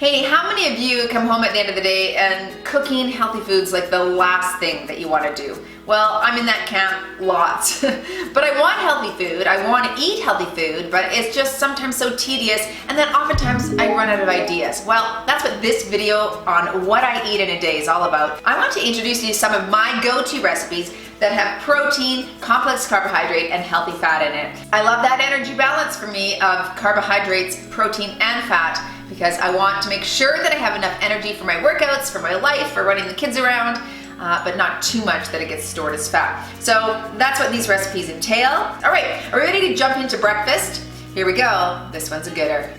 Hey, how many of you come home at the end of the day and cooking healthy foods like the last thing that you want to do? Well, I'm in that camp, lots. But I want healthy food, I want to eat healthy food, but it's just sometimes so tedious, and then oftentimes I run out of ideas. Well, that's what this video on what I eat in a day is all about. I want to introduce you to some of my go-to recipes that have protein, complex carbohydrate, and healthy fat in it. I love that energy balance for me of carbohydrates, protein, and fat, because I want to make sure that I have enough energy for my workouts, for my life, for running the kids around, but not too much that it gets stored as fat. So that's what these recipes entail. All right, are we ready to jump into breakfast? Here we go. This one's a gooder.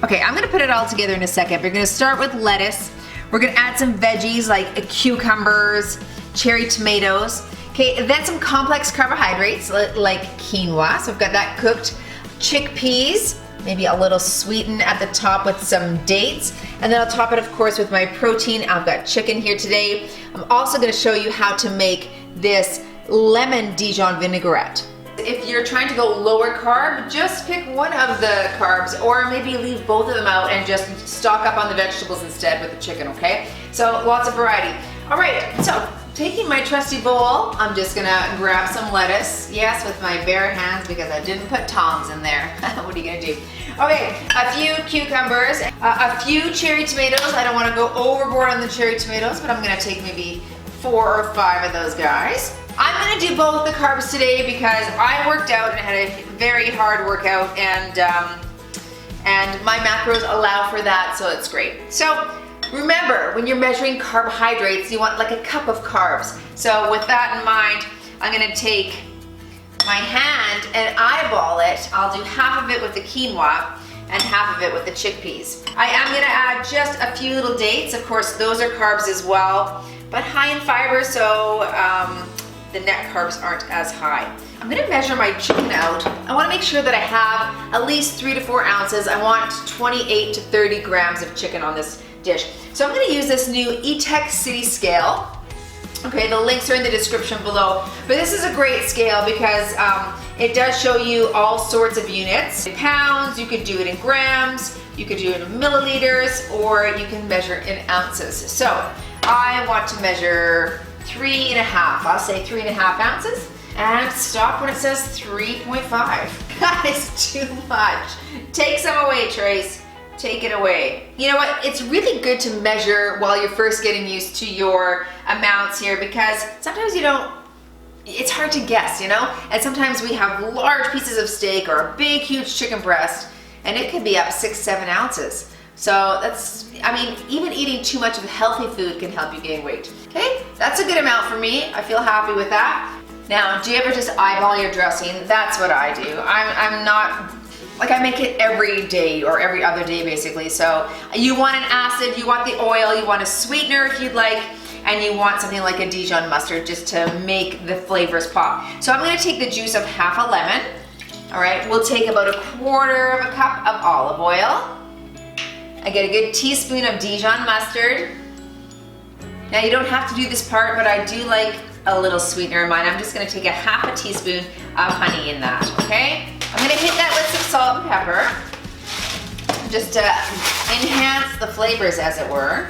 Okay, I'm gonna put it all together in a second. We're gonna start with lettuce. We're gonna add some veggies like cucumbers, cherry tomatoes. Okay, then some complex carbohydrates like quinoa. So we've got that cooked. Chickpeas, maybe a little sweetened at the top with some dates. And then I'll top it, of course, with my protein. I've got chicken here today. I'm also gonna show you how to make this lemon Dijon vinaigrette. If you're trying to go lower carb, just pick one of the carbs, or maybe leave both of them out and just stock up on the vegetables instead with the chicken, okay? So lots of variety. All right, so taking my trusty bowl, I'm just gonna grab some lettuce. Yes, with my bare hands because I didn't put tongs in there. What are you gonna do? Okay, a few cucumbers, a few cherry tomatoes. I don't wanna go overboard on the cherry tomatoes, but I'm gonna take maybe 4 or 5 of those guys. I'm gonna do both the carbs today because I worked out and had a very hard workout, and my macros allow for that, so it's great. So remember, when you're measuring carbohydrates, you want like a cup of carbs. So with that in mind, I'm gonna take my hand and eyeball it. I'll do half of it with the quinoa and half of it with the chickpeas. I am gonna add just a few little dates. Of course, those are carbs as well, but high in fiber, so the net carbs aren't as high. I'm gonna measure my chicken out. I wanna make sure that I have at least 3 to 4 ounces. I want 28 to 30 grams of chicken on this dish. So I'm gonna use this new E-Tech City scale. Okay, the links are in the description below. But this is a great scale because it does show you all sorts of units. In pounds, you could do it in grams, you could do it in milliliters, or you can measure in ounces. So I want to measure 3.5, I'll say 3.5 ounces, and stop when it says 3.5. That is too much. Take some away, Trace. Take it away. You know what? It's really good to measure while you're first getting used to your amounts here, because sometimes it's hard to guess, you know? And sometimes we have large pieces of steak or a big, huge chicken breast, and it could be up 6, 7 ounces. So that's, I mean, even eating too much of healthy food can help you gain weight. Okay, that's a good amount for me. I feel happy with that. Now, do you ever just eyeball your dressing? That's what I do. I'm not, like, I make it every day or every other day basically. So you want an acid, you want the oil, you want a sweetener if you'd like, and you want something like a Dijon mustard just to make the flavors pop. So I'm gonna take the juice of half a lemon. All right, we'll take about 1/4 cup of olive oil. I get a good teaspoon of Dijon mustard. Now you don't have to do this part, but I do like a little sweetener in mine. I'm just gonna take a half a teaspoon of honey in that, okay? I'm gonna hit that with some salt and pepper, just to enhance the flavors, as it were.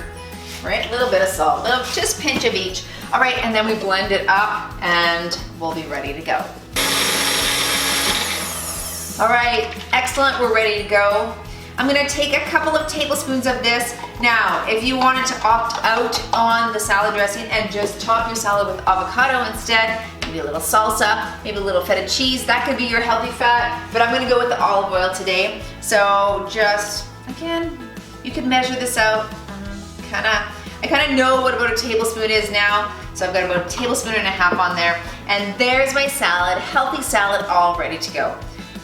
Right, a little bit of salt, just pinch of each. All right, and then we blend it up and we'll be ready to go. All right, excellent, we're ready to go. I'm gonna take a couple of tablespoons of this. Now, if you wanted to opt out on the salad dressing and just top your salad with avocado instead, maybe a little salsa, maybe a little feta cheese, that could be your healthy fat, but I'm gonna go with the olive oil today. So just, again, you can measure this out. I kinda know what about a tablespoon is now, so I've got about 1.5 tablespoons on there, and there's my salad, healthy salad, all ready to go.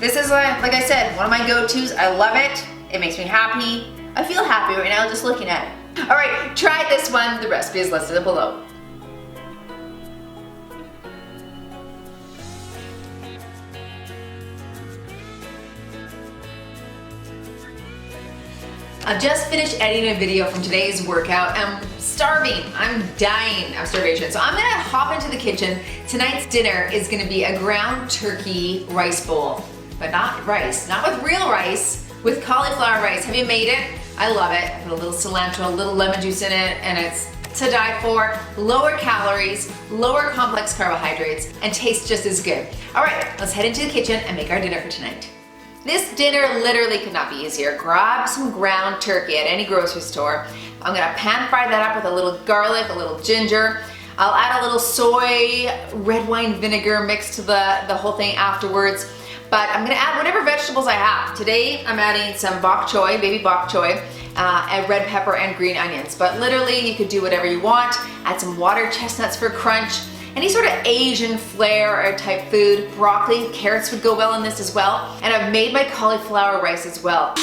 This is, like I said, one of my go-tos. I love it. It makes me happy. I feel happy right now just looking at it. All right, try this one. The recipe is listed below. I've just finished editing a video from today's workout. I'm starving, I'm dying of starvation. So I'm gonna hop into the kitchen. Tonight's dinner is gonna be a ground turkey rice bowl, but not rice, not with real rice, with cauliflower rice. Have you made it? I love it. I put a little cilantro, a little lemon juice in it, and it's to die for. Lower calories, lower complex carbohydrates, and tastes just as good. All right, let's head into the kitchen and make our dinner for tonight. This dinner literally could not be easier. Grab some ground turkey at any grocery store. I'm gonna pan fry that up with a little garlic, a little ginger. I'll add a little soy, red wine vinegar mixed to the whole thing afterwards. But I'm gonna add whatever vegetables I have. Today I'm adding some bok choy, baby bok choy, and red pepper and green onions. But literally you could do whatever you want. Add some water chestnuts for crunch. Any sort of Asian flair or type food. Broccoli, carrots would go well in this as well. And I've made my cauliflower rice as well.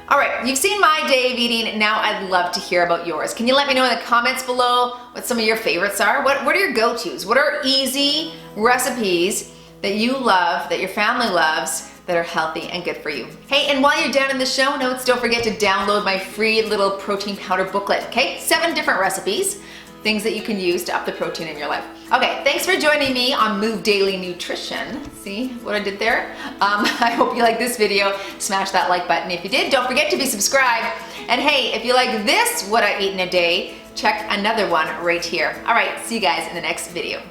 All right, you've seen my day of eating. Now I'd love to hear about yours. Can you let me know in the comments below what some of your favorites are? What are your go-tos? What are easy recipes that you love, that your family loves, that are healthy and good for you? Hey, and while you're down in the show notes, don't forget to download my free little protein powder booklet, okay? 7 different recipes, things that you can use to up the protein in your life. Okay, thanks for joining me on Move Daily Nutrition. See what I did there? I hope you like this video. Smash that like button. If you did, don't forget to be subscribed. And hey, if you like this, what I eat in a day, check another one right here. All right, see you guys in the next video.